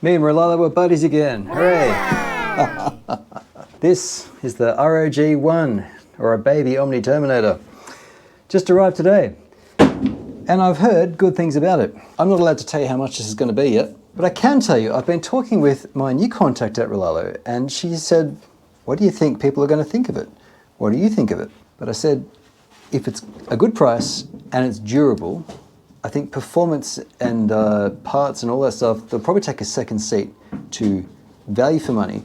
Me and Rlaarlo were buddies again. Hooray! This is the ROG1, or a baby Omni Terminator. Just arrived today, and I've heard good things about it. I'm not allowed to tell you how much this is going to be yet, but I can tell you I've been talking with my new contact at Rlaarlo, and she said, what do you think people are going to think of it? What do you think of it? But I said, if it's a good price and it's durable, I think performance and parts and all that stuff, they'll probably take a second seat to value for money,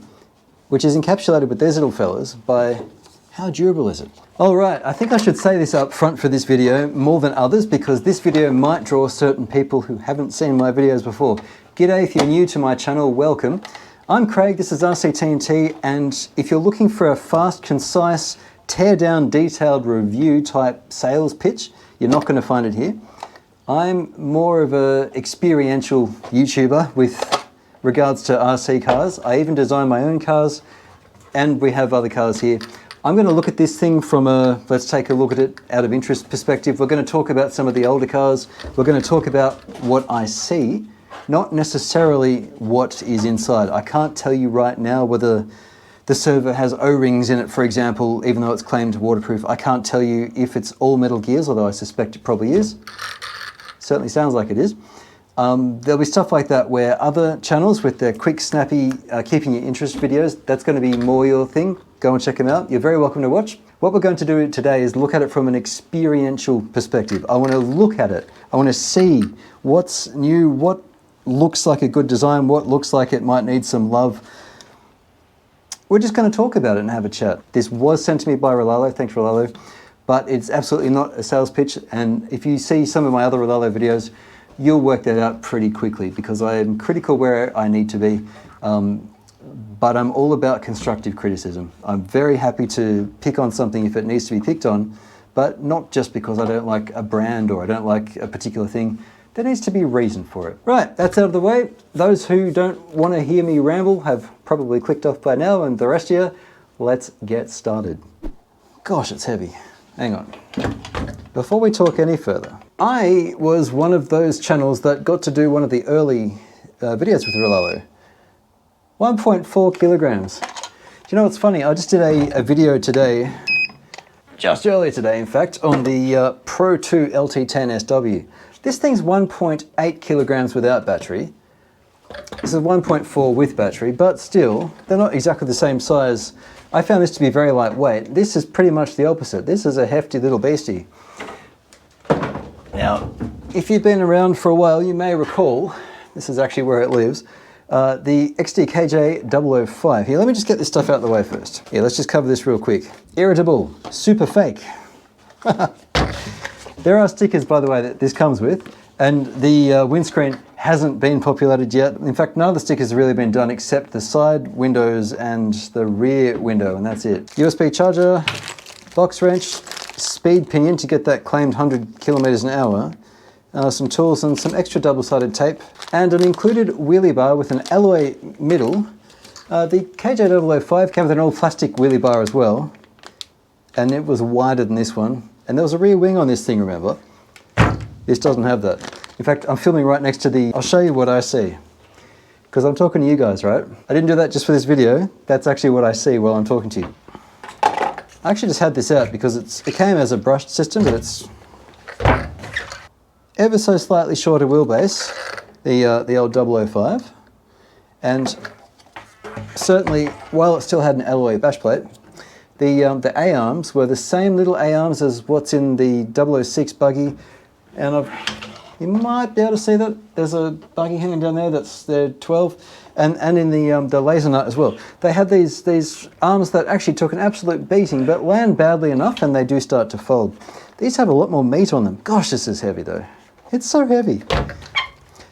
which is encapsulated with these little fellas by how durable is it? All right, I think I should say this up front for this video more than others, because this video might draw certain people who haven't seen my videos before. G'day, if you're new to my channel, welcome. I'm Craig, this is RC-TNT, and if you're looking for a fast, concise, tear-down, detailed review type sales pitch, you're not going to find it here. I'm more of an experiential YouTuber with regards to RC cars. I even design my own cars, and we have other cars here. I'm going to look at this thing from a, let's take a look at it out of interest perspective. We're going to talk about some of the older cars. We're going to talk about what I see, not necessarily what is inside. I can't tell you right now whether the servo has O-rings in it, for example, even though it's claimed waterproof. I can't tell you if it's all metal gears, although I suspect it probably is. Certainly sounds like it is. There'll be stuff like that where other channels with their quick, snappy, keeping your interest videos, that's going to be more your thing. Go and check them out. You're very welcome to watch. What we're going to do today is look at it from an experiential perspective. I want to look at it. I want to see what's new, what looks like a good design, what looks like it might need some love. We're just going to talk about it and have a chat. This was sent to me by Rlaarlo, thanks Rlaarlo, but it's absolutely not a sales pitch, and if you see some of my other Rlaarlo videos, you'll work that out pretty quickly, because I am critical where I need to be, but I'm all about constructive criticism. I'm very happy to pick on something if it needs to be picked on, but not just because I don't like a brand or I don't like a particular thing. There needs to be a reason for it. Right, that's out of the way. Those who don't want to hear me ramble have probably clicked off by now, and the rest of you, let's get started. Gosh, it's heavy. Hang on. Before we talk any further, I was one of those channels that got to do one of the early videos with Rlaarlo. 1.4 kilograms. Do you know what's funny? I just did a video today, just earlier today in fact, on the Pro 2 LT10SW. This thing's 1.8 kilograms without battery. This is 1.4 with battery, but still, they're not exactly the same size. I found this to be very lightweight. This is pretty much the opposite. This is a hefty little beastie. Now, if you've been around for a while, you may recall, this is actually where it lives, the XDKJ005. Here, let me just get this stuff out of the way first. Yeah, let's just cover this real quick. Irritable, super fake. There are stickers, by the way, that this comes with, and the windscreen hasn't been populated yet. In fact, none of the stickers have really been done except the side windows and the rear window, and that's it. USB charger, box wrench, speed pinion to get that claimed 100 kilometers an hour, some tools and some extra double-sided tape, and an included wheelie bar with an alloy middle. The KJ005 came with an all-plastic wheelie bar as well, and it was wider than this one. And there was a rear wing on this thing, remember? This doesn't have that. In fact, I'm filming right next to the... I'll show you what I see, because I'm talking to you guys, right? I didn't do that just for this video. That's actually what I see while I'm talking to you. I actually just had this out because it came as a brushed system, but it's ever so slightly shorter wheelbase, the old 005. And certainly, while it still had an alloy bash plate, the A-arms were the same little A-arms as what's in the 006 buggy, and you might be able to see that there's a buggy hanging down there that's the 12, and in the laser nut as well. They had these arms that actually took an absolute beating, but land badly enough and they do start to fold. These have a lot more meat on them. Gosh, this is heavy though. It's so heavy.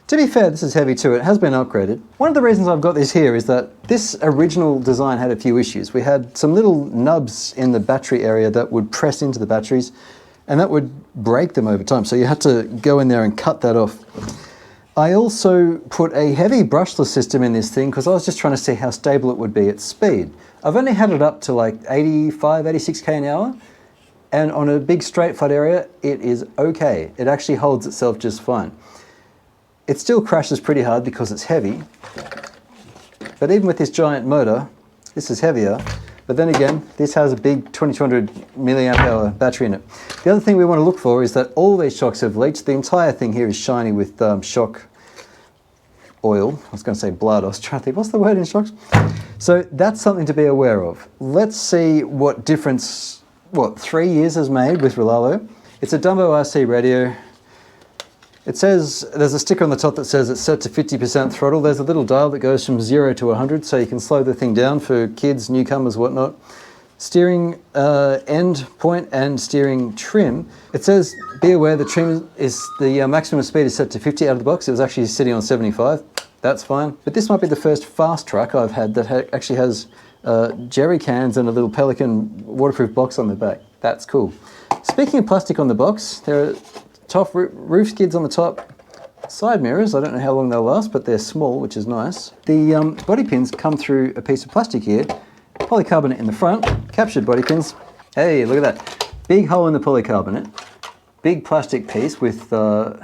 To be fair, this is heavy too. It has been upgraded. One of the reasons I've got this here is that this original design had a few issues. We had some little nubs in the battery area that would press into the batteries, and that would break them over time. So you had to go in there and cut that off. I also put a heavy brushless system in this thing because I was just trying to see how stable it would be at speed. I've only had it up to like 85, 86k an hour, and on a big straight flat area, it is okay. It actually holds itself just fine. It still crashes pretty hard because it's heavy. But even with this giant motor, this is heavier. But then again, this has a big 2200 milliamp hour battery in it. The other thing we want to look for is that all these shocks have leaked. The entire thing here is shiny with shock oil. I was going to say blood. I was trying to think, what's the word in shocks? So that's something to be aware of. Let's see what difference, 3 years has made with Rlaarlo. It's a DumboRC radio. It says, there's a sticker on the top that says it's set to 50% throttle. There's a little dial that goes from 0 to 100, so you can slow the thing down for kids, newcomers, whatnot. Steering end point and steering trim. It says, be aware the trim is, the maximum speed is set to 50 out of the box. It was actually sitting on 75. That's fine. But this might be the first fast truck I've had that actually has jerry cans and a little Pelican waterproof box on the back. That's cool. Speaking of plastic on the box, there are top roof skids on the top, side mirrors. I don't know how long they'll last, but they're small, which is nice. The body pins come through a piece of plastic here, polycarbonate in the front, captured body pins. Hey, look at that. Big hole in the polycarbonate, big plastic piece with, well,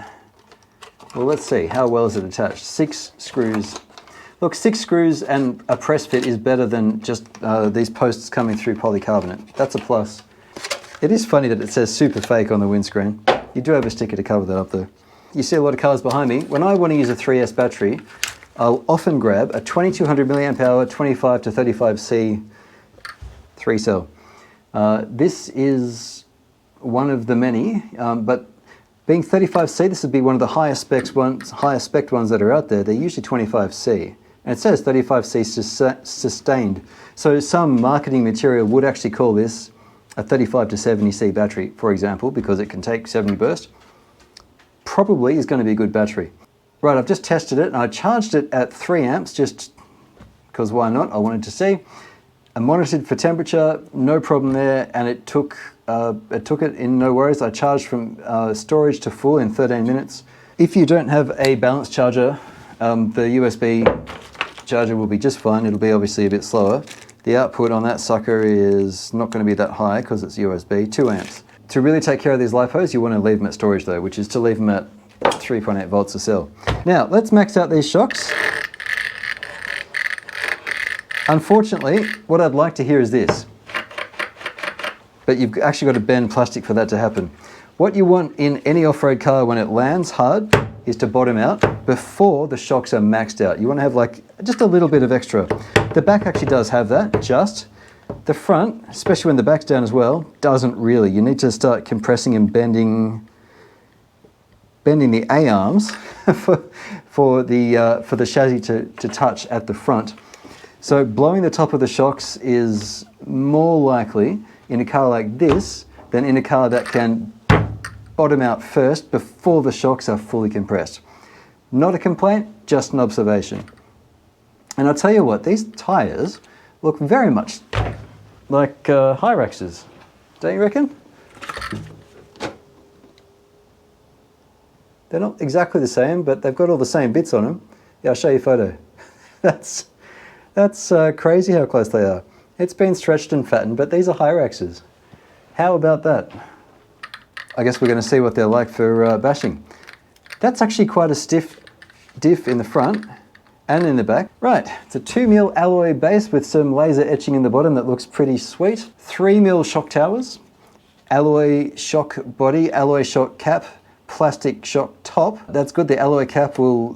let's see, how well is it attached? 6 screws. Look, 6 screws and a press fit is better than just these posts coming through polycarbonate. That's a plus. It is funny that it says super fake on the windscreen. You do have a sticker to cover that up though. You see a lot of cars behind me. When I want to use a 3S battery, I'll often grab a 2200 milliamp hour, 25 to 35C 3 cell. This is one of the many, but being 35C, this would be one of the highest spec ones that are out there. They're usually 25C. And it says 35C sustained. So some marketing material would actually call this a 35 to 70C battery, for example, because it can take 70 burst. Probably is going to be a good battery. Right, I've just tested it and I charged it at 3 amps just because why not? I wanted to see. I monitored for temperature, no problem there, and it took it in no worries. I charged from storage to full in 13 minutes. If you don't have a balanced charger, the USB charger will be just fine. It'll be obviously a bit slower. The output on that sucker is not going to be that high because it's USB, 2 amps. To really take care of these LiPos, you want to leave them at storage though, which is to leave them at 3.8 volts a cell. Now, let's max out these shocks. Unfortunately, what I'd like to hear is this. But you've actually got to bend plastic for that to happen. What you want in any off-road car when it lands hard is to bottom out before the shocks are maxed out. You want to have like just a little bit of extra. The back actually does have that, just. The front, especially when the back's down as well, doesn't really. You need to start compressing and bending the A-arms for the chassis to touch at the front. So blowing the top of the shocks is more likely in a car like this than in a car that can bottom out first before the shocks are fully compressed. Not a complaint, just an observation. And I'll tell you what, these tyres look very much like Hyraxes, don't you reckon? They're not exactly the same, but they've got all the same bits on them. Yeah, I'll show you a photo. That's crazy how close they are. It's been stretched and fattened, but these are Hyraxes. How about that? I guess we're going to see what they're like for bashing. That's actually quite a stiff diff in the front and in the back. Right, it's a 2mm alloy base with some laser etching in the bottom that looks pretty sweet. 3mm shock towers, alloy shock body, alloy shock cap, plastic shock top. That's good. The alloy cap will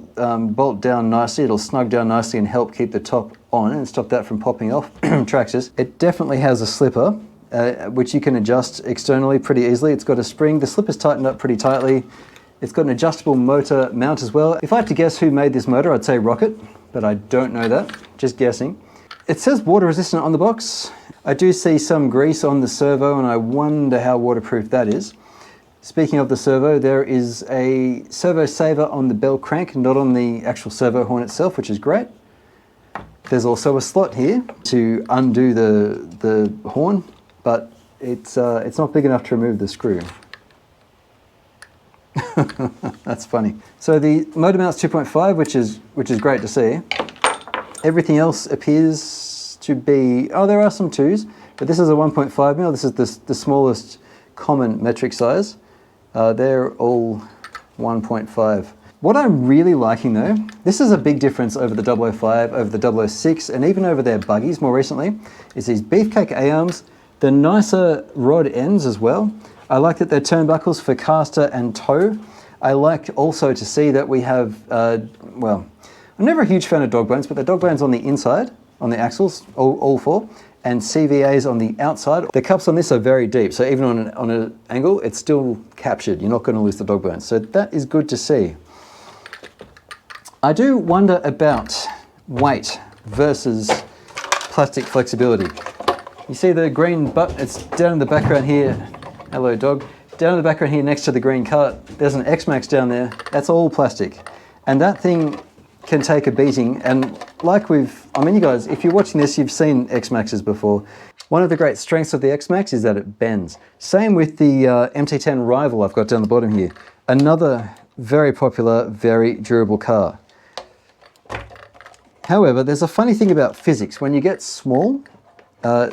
bolt down nicely. It'll snug down nicely and help keep the top on and stop that from popping off. Traxxas. It definitely has a slipper, which you can adjust externally pretty easily. It's got a spring. The slipper's tightened up pretty tightly. It's got an adjustable motor mount as well. If I had to guess who made this motor, I'd say Rocket, but I don't know that, just guessing. It says water resistant on the box. I do see some grease on the servo and I wonder how waterproof that is. Speaking of the servo, there is a servo saver on the bell crank, not on the actual servo horn itself, which is great. There's also a slot here to undo the horn, but it's not big enough to remove the screw. That's funny. So the motor mount's 2.5, which is great to see. Everything else appears to be, oh, there are some 2s, but this is a 1.5mm. This is the smallest common metric size. They're all 1.5. What I'm really liking though, this is a big difference over the 005, over the 006, and even over their buggies more recently, is these beefcake A-arms, the nicer rod ends as well. I like that they're turnbuckles for castor and toe. I like also to see that we have, well, I'm never a huge fan of dog bones, but the dog bones on the inside, on the axles, all four, and CVAs on the outside. The cups on this are very deep, so even on an angle, it's still captured. You're not going to lose the dog bones. So that is good to see. I do wonder about weight versus plastic flexibility. You see the green button, it's down in the background here. Hello dog. Down in the background here next to the green cart, there's an X-Max down there. That's all plastic. And that thing can take a beating. And like I mean you guys, if you're watching this, you've seen X-Maxes before. One of the great strengths of the X-Max is that it bends. Same with the MT10 Rival I've got down the bottom here. Another very popular, very durable car. However, there's a funny thing about physics. When you get small,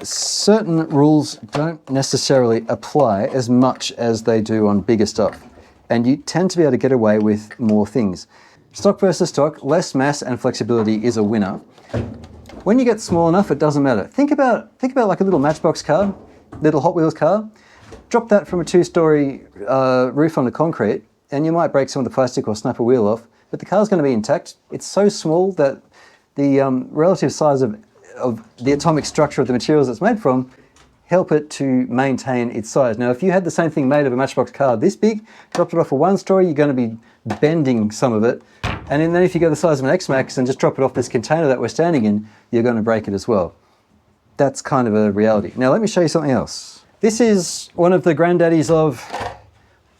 certain rules don't necessarily apply as much as they do on bigger stuff. And you tend to be able to get away with more things. Stock versus stock, less mass and flexibility is a winner. When you get small enough, it doesn't matter. Think about like a little Matchbox car, little Hot Wheels car. Drop that from a 2-story roof onto concrete, and you might break some of the plastic or snap a wheel off, but the car's going to be intact. It's so small that the relative size of the atomic structure of the materials it's made from help it to maintain its size. Now, if you had the same thing made of a Matchbox car this big, dropped it off a 1-story, you're going to be bending some of it. And then if you go the size of an X-Max and just drop it off this container that we're standing in, you're going to break it as well. That's kind of a reality. Now, let me show you something else. This is one of the granddaddies of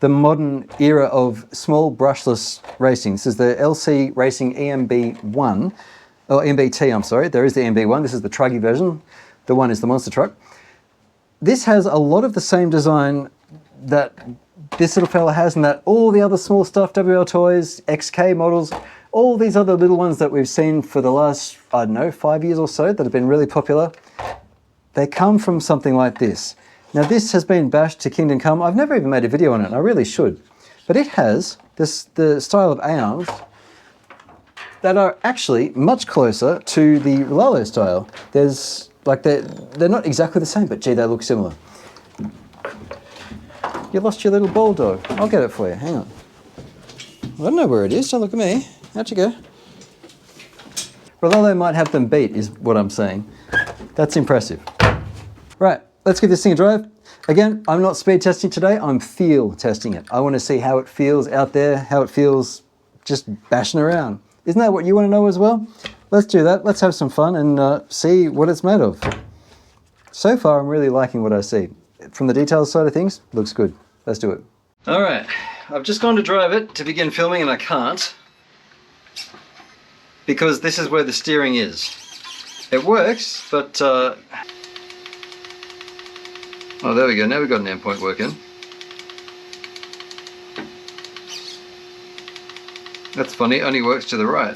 the modern era of small brushless racing. This is the LC Racing EMB1. Oh, MBT, I'm sorry. There is the MB1. This is the truggy version. The one is the monster truck. This has a lot of the same design that this little fella has and that all the other small stuff, WL Toys, XK models, all these other little ones that we've seen for the last, I don't know, 5 years or so that have been really popular, they come from something like this. Now this has been bashed to kingdom come. I've never even made a video on it, and I really should. But it has the style of A-arms that are actually much closer to the Rlaarlo style. There's like they're not exactly the same, but gee, they look similar. You lost your little ball dog. I'll get it for you. Hang on. I don't know where it is. Don't look at me. How'd you go? Rlaarlo might have them beat, is what I'm saying. That's impressive. Right, let's give this thing a drive. Again, I'm not speed testing today. I'm feel testing it. I want to see how it feels out there, how it feels just bashing around. Isn't that what you want to know as well? Let's do that. Let's have some fun and see what it's made of. So far, I'm really liking what I see. From the details side of things, looks good. Let's do it. All right, I've just gone to drive it to begin filming and I can't because this is where the steering is. It works, but oh, there we go. Now we've got an endpoint working. That's funny, it only works to the right.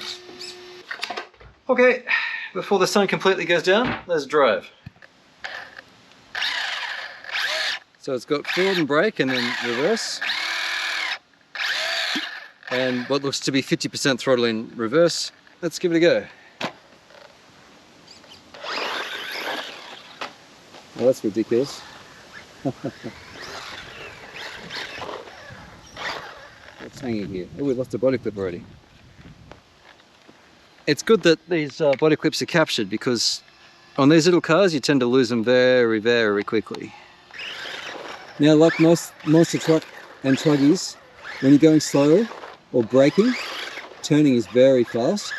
Okay, before the sun completely goes down, let's drive. So it's got forward and brake and then reverse. And what looks to be 50% throttle in reverse. Let's give it a go. Oh, that's ridiculous. What's hanging here? Oh, we lost a body clip already. It's good that these body clips are captured because on these little cars you tend to lose them very, very quickly. Now, like most monster truck and truggies, when you're going slow or braking, turning is very fast.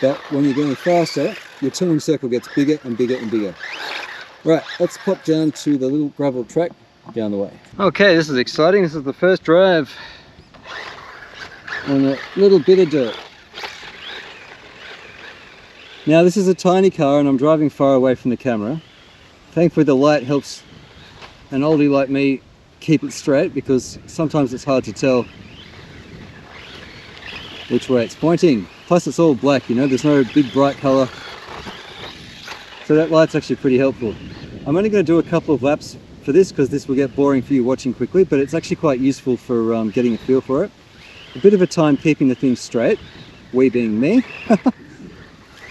But when you're going faster, your turning circle gets bigger and bigger and bigger. Right, let's pop down to the little gravel track down the way. Okay, this is exciting. This is the first drive on a little bit of dirt. Now this is a tiny car and I'm driving far away from the camera. Thankfully the light helps an oldie like me keep it straight because sometimes it's hard to tell which way it's pointing. Plus it's all black, you know, there's no big bright colour. So that light's actually pretty helpful. I'm only going to do a couple of laps for this because this will get boring for you watching quickly, but it's actually quite useful for getting a feel for it. a bit of a time keeping the thing straight, we being me,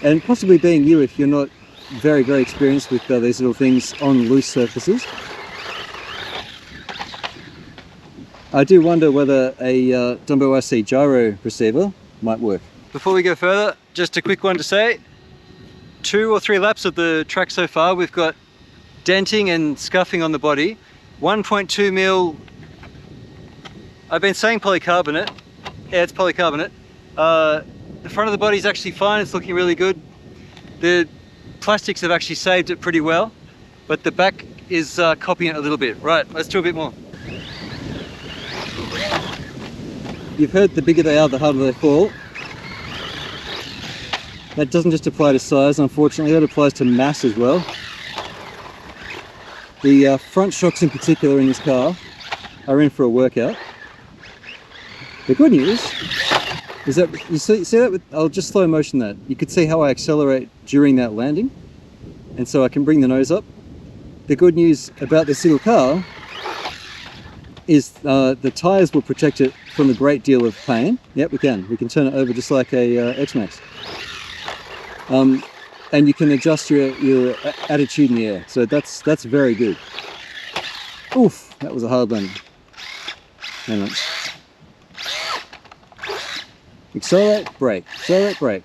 and possibly being you if you're not very, very experienced with these little things on loose surfaces. I do wonder whether a DumboRC gyro receiver might work. Before we go further, just a quick one to say, 2 or 3 laps of the track so far, we've got denting and scuffing on the body. 1.2 mil, I've been saying polycarbonate. Yeah, it's polycarbonate. The front of the body is actually fine, it's looking really good. The plastics have actually saved it pretty well, but the back is copying it a little bit. Right, let's do a bit more. You've heard the bigger they are, the harder they fall. That doesn't just apply to size, unfortunately, that applies to mass as well. The front shocks in particular in this car are in for a workout. The good news is that, you see that with, I'll just slow motion that. You could see how I accelerate during that landing, and so I can bring the nose up. The good news about this little car is the tyres will protect it from a great deal of pain. Yep, we can turn it over just like a X-Max. And you can adjust your attitude in the air, so that's very good. Oof, that was a hard landing. Hang on. Accelerate, brake, accelerate, brake.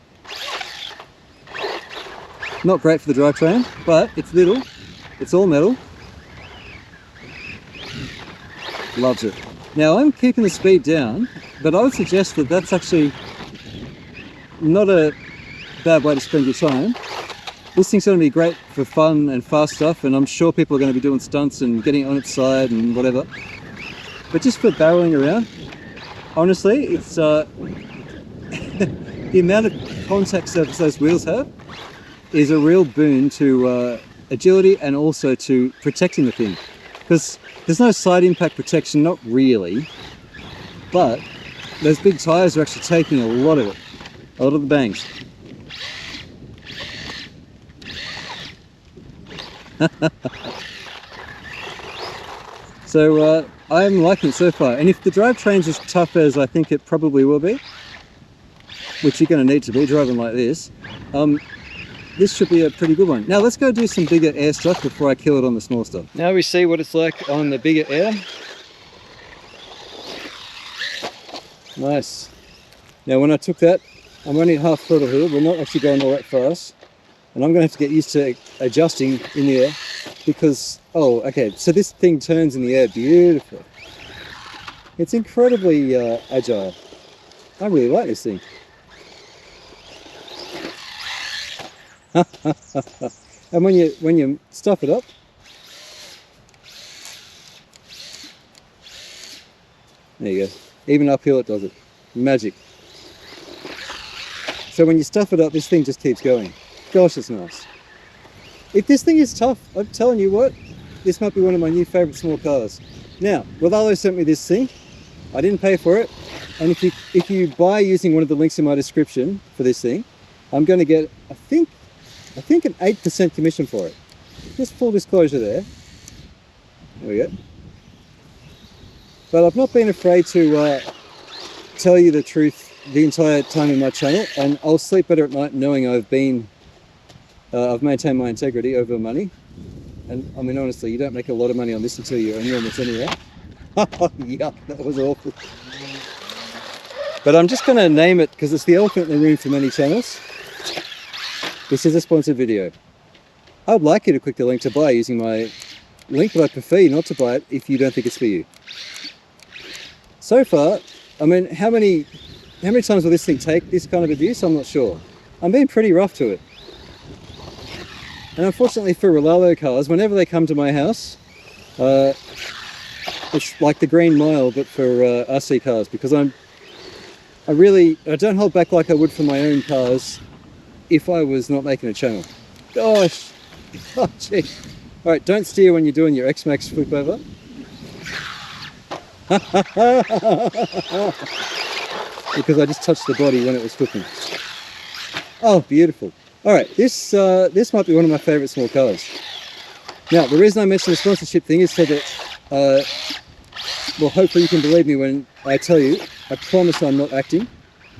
Not great for the drivetrain, but it's little, it's all metal. Loves it. Now I'm keeping the speed down, but I would suggest that that's actually not a bad way to spend your time. This thing's going to be great for fun and fast stuff, and I'm sure people are going to be doing stunts and getting on its side and whatever. But just for barreling around, honestly, it's the amount of contact surface those wheels have is a real boon to agility and also to protecting the thing. Because there's no side impact protection, not really, but those big tyres are actually taking a lot of it, a lot of the bangs. So I'm liking it so far, and if the drivetrain's as tough as I think it probably will be, which you're going to need to be driving like this, this should be a pretty good one. Now let's go do some bigger air stuff before I kill it on the small stuff. Now we see what it's like on the bigger air. Nice. Now when I took that, I'm only at half throttle here, we're not actually going all that fast. And I'm going to have to get used to adjusting in the air because, oh, okay, so this thing turns in the air beautifully. It's incredibly agile. I really like this thing. And when you stuff it up, there you go. Even uphill it does it. Magic. So when you stuff it up, this thing just keeps going. Gosh, it's nice. If this thing is tough, I'm telling you what, this might be one of my new favourite small cars. Now, Rlaarlo sent me this thing. I didn't pay for it. And if you buy using one of the links in my description for this thing, I'm going to get, I think an 8% commission for it. Just full disclosure there. There we go. But I've not been afraid to tell you the truth the entire time in my channel, and I'll sleep better at night knowing I've maintained my integrity over money. And I mean, honestly, you don't make a lot of money on this until you're enormous anyway. Yuck, that was awful. But I'm just going to name it because it's the elephant in the room for many channels. This is a sponsored video. I'd like you to click the link to buy using my link, but I prefer you not to buy it if you don't think it's for you. So far, I mean, how many times will this thing take this kind of abuse? I'm not sure. I'm being pretty rough to it. And unfortunately for Rlaarlo cars, whenever they come to my house, it's like the Green Mile, but for RC cars, because I don't hold back like I would for my own cars if I was not making a channel. Gosh, oh gee. All right, don't steer when you're doing your X-Max flip over. Because I just touched the body when it was flipping. Oh, beautiful. All right, this might be one of my favorite small cars. Now, the reason I mentioned the sponsorship thing is so that, well, hopefully you can believe me when I tell you I promise I'm not acting.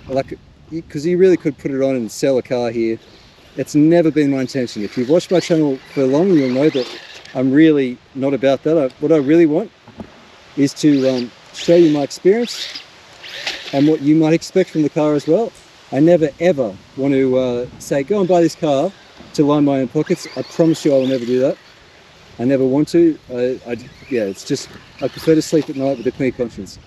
Like, because you really could put it on and sell a car here. It's never been my intention. If you've watched my channel for long, you'll know that I'm really not about that. What I really want is to show you my experience and what you might expect from the car as well. I never ever want to say, go and buy this car to line my own pockets. I promise you I will never do that. I never want to. Yeah, it's just, I prefer to sleep at night with a clear conscience.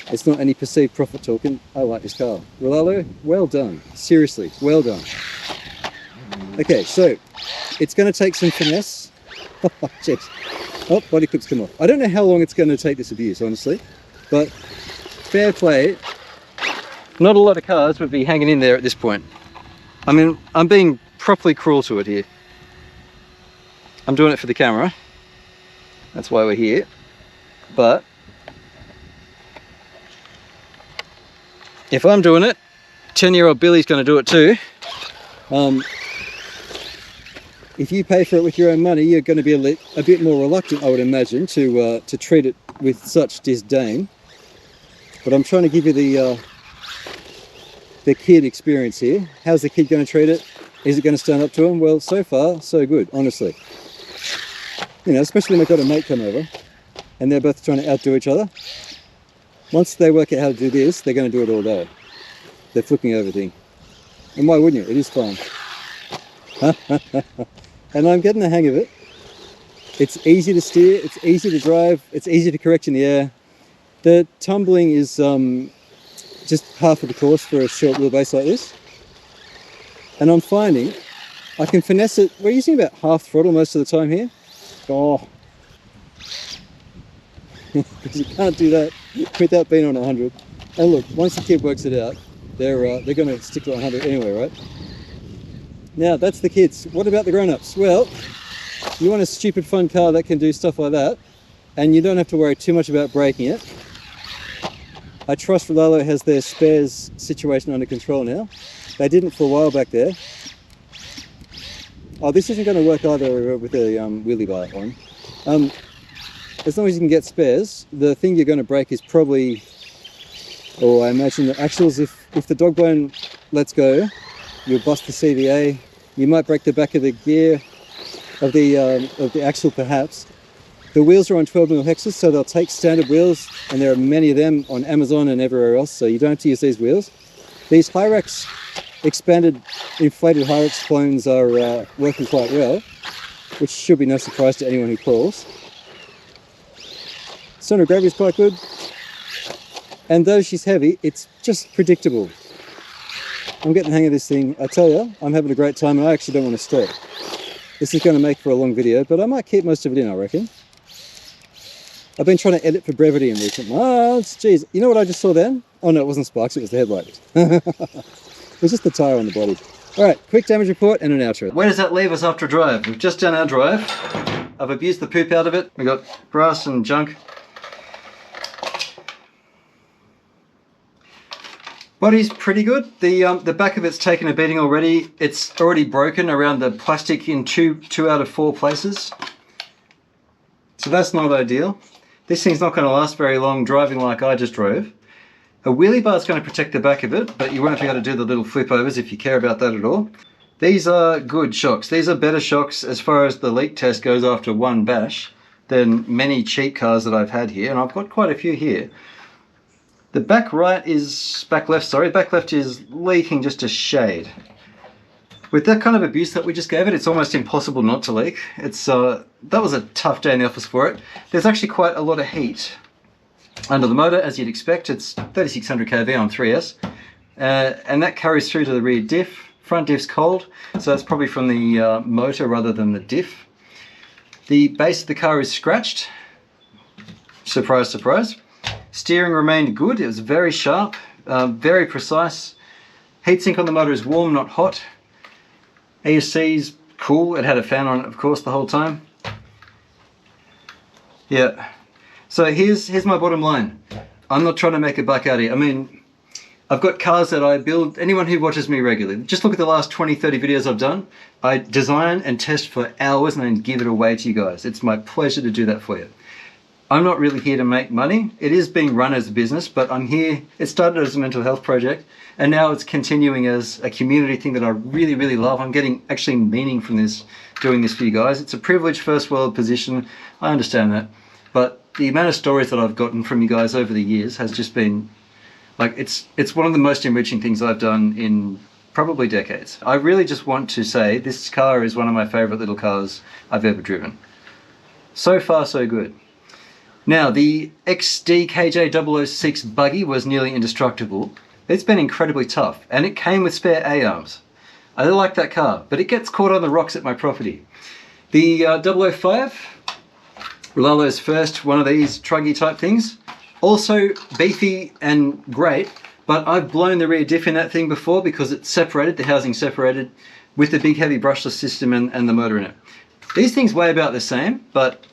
It's not any perceived profit talking. I like this car. Rlaarlo, well done. Seriously, well done. Okay, so it's going to take some finesse. Oh, jeez. Oh, body clips come off. I don't know how long it's going to take this abuse, honestly, but fair play. Not a lot of cars would be hanging in there at this point. I mean, I'm being properly cruel to it here. I'm doing it for the camera. That's why we're here. But if I'm doing it, 10-year-old Billy's going to do it too. If you pay for it with your own money, you're going to be a bit more reluctant, I would imagine, to treat it with such disdain. But I'm trying to give you the kid experience here. How's the kid going to treat it? Is it going to stand up to him? Well, so far, so good, honestly. You know, especially when they've got a mate come over and they're both trying to outdo each other. Once they work out how to do this, they're going to do it all day. They're flipping everything. And why wouldn't you? It is fun. And I'm getting the hang of it. It's easy to steer, it's easy to drive, it's easy to correct in the air. The tumbling is just half of the course for a short wheelbase like this. And I'm finding I can finesse it. We're using about half throttle most of the time here. Oh, because you can't do that without being on 100. And look, once the kid works it out, they're going to stick to 100 anyway, right? Now that's the kids. What about the grown-ups? Well, you want a stupid fun car that can do stuff like that, and you don't have to worry too much about braking it. I trust Rlaarlo has their spares situation under control now. They didn't for a while back there. Oh, this isn't going to work either with a wheelie bar on. As long as you can get spares, the thing you're going to brake is probably, or I imagine the axles, if the dog bone lets go, you'll bust the CVA. You might break the back of the gear of the axle perhaps. The wheels are on 12mm hexes, so they'll take standard wheels, and there are many of them on Amazon and everywhere else, so you don't have to use these wheels. These Hyrax expanded, inflated Hyrax clones are working quite well, which should be no surprise to anyone who crawls. Center of gravity is quite good, and though she's heavy, it's just predictable. I'm getting the hang of this thing. I tell you, I'm having a great time, and I actually don't want to stop. This is going to make for a long video, but I might keep most of it in, I reckon. I've been trying to edit for brevity in recent months. Jeez, you know what I just saw then? Oh no, it wasn't sparks, it was the headlight. It was just the tyre on the body. All right, quick damage report and an outro. Where does that leave us after a drive? We've just done our drive. I've abused the poop out of it. We got grass and junk. Body's pretty good. The back of it's taken a beating already. It's already broken around the plastic in two out of 4 places. So that's not ideal. This thing's not going to last very long driving like I just drove. A wheelie bar is going to protect the back of it, but you won't be able to do the little flip overs if you care about that at all. These are good shocks. These are better shocks as far as the leak test goes after one bash than many cheap cars that I've had here, and I've got quite a few here. The back left is leaking just a shade. With that kind of abuse that we just gave it, it's almost impossible not to leak. That was a tough day in the office for it. There's actually quite a lot of heat under the motor, as you'd expect. It's 3600 kV on 3S, and that carries through to the rear diff. Front diff's cold, so that's probably from the motor rather than the diff. The base of the car is scratched. Surprise, surprise. Steering remained good. It was very sharp, very precise. Heatsink on the motor is warm, not hot. ESC's cool. It had a fan on it, of course, the whole time. Yeah. So here's my bottom line. I'm not trying to make a buck out of it. I mean, I've got cars that I build. Anyone who watches me regularly, just look at the last 20, 30 videos I've done. I design and test for hours and then give it away to you guys. It's my pleasure to do that for you. I'm not really here to make money. It is being run as a business, but I'm here. It started as a mental health project, and now it's continuing as a community thing that I really, really love. I'm getting actually meaning from this, doing this for you guys. It's a privileged first world position. I understand that. But the amount of stories that I've gotten from you guys over the years has just been, like, it's one of the most enriching things I've done in probably decades. I really just want to say this car is one of my favorite little cars I've ever driven. So far, so good. Now, the XD-KJ006 buggy was nearly indestructible. It's been incredibly tough, and it came with spare A-arms. I like that car, but it gets caught on the rocks at my property. The 005, Rlaarlo's first one of these truggy type things, also beefy and great, but I've blown the rear diff in that thing before because it's separated, the housing separated, with the big heavy brushless system and the motor in it. These things weigh about the same, but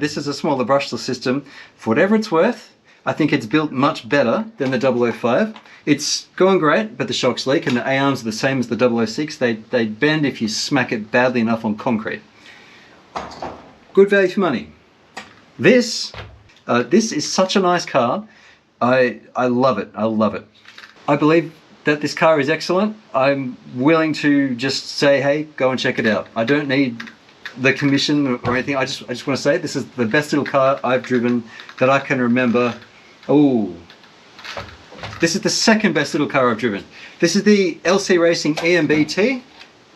this is a smaller brushless system. For whatever it's worth, I think it's built much better than the 005. It's going great, but the shocks leak, and the A-arms are the same as the 006. They bend if you smack it badly enough on concrete. Good value for money. This is such a nice car. I love it. I love it. I believe that this car is excellent. I'm willing to just say, hey, go and check it out. I don't need the commission or anything. I just want to say this is the best little car I've driven that I can remember. Oh, this is the second best little car I've driven. This is the LC Racing EMBT.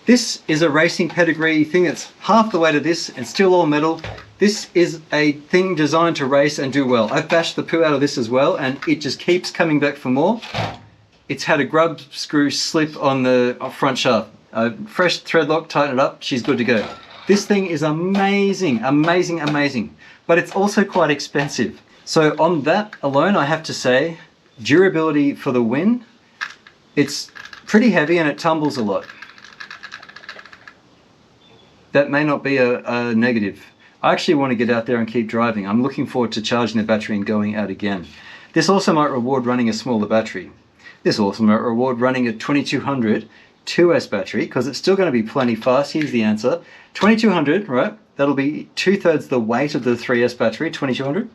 This is a racing pedigree thing that's half the weight of this and still all metal. This is a thing designed to race and do well. I've bashed the poo out of this as well, and it just keeps coming back for more. It's had a grub screw slip on the front shaft. Fresh thread lock, tighten it up, she's good to go. This thing is amazing, amazing, amazing, but it's also quite expensive. So on that alone, I have to say, durability for the win. It's pretty heavy and it tumbles a lot. That may not be a negative. I actually want to get out there and keep driving. I'm looking forward to charging the battery and going out again. This also might reward running a smaller battery. This also might reward running a 2200 2S battery, because it's still going to be plenty fast. Here's the answer. 2200, right? That'll be 2/3 the weight of the 3S battery, 2200.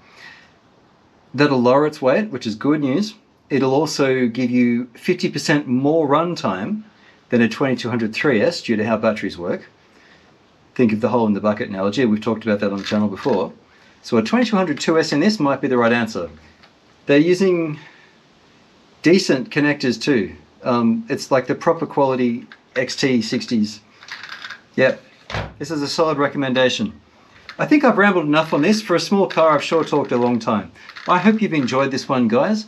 That'll lower its weight, which is good news. It'll also give you 50% more runtime than a 2200 3S due to how batteries work. Think of the hole in the bucket analogy. We've talked about that on the channel before. So a 2200 2S in this might be the right answer. They're using decent connectors too. It's like the proper quality XT60s. Yep, this is a solid recommendation. I think I've rambled enough on this. For a small car, I've sure talked a long time. I hope you've enjoyed this one, guys.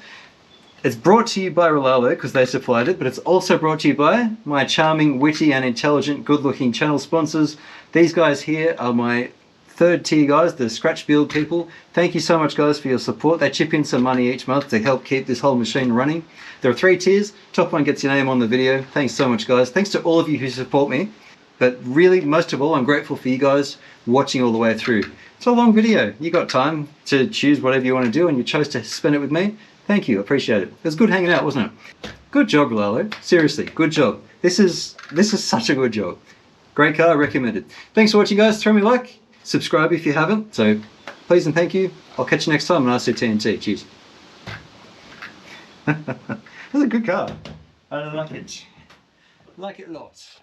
It's brought to you by Rlaarlo because they supplied it, but it's also brought to you by my charming, witty and intelligent, good-looking channel sponsors. These guys here are my third tier guys, the scratch build people. Thank you so much, guys, for your support. They chip in some money each month to help keep this whole machine running. There are 3 tiers. Top one gets your name on the video. Thanks so much, guys. Thanks to all of you who support me. But really, most of all, I'm grateful for you guys watching all the way through. It's a long video. You got time to choose whatever you want to do, and you chose to spend it with me. Thank you. I appreciate it. It was good hanging out, wasn't it? Good job, Rlaarlo. Seriously, good job. This is such a good job. Great car, recommended. Thanks for watching, guys. Throw me a like. Subscribe if you haven't. So please and thank you. I'll catch you next time on RC-TNT. Cheers. That's a good car. I like it. Like it lots.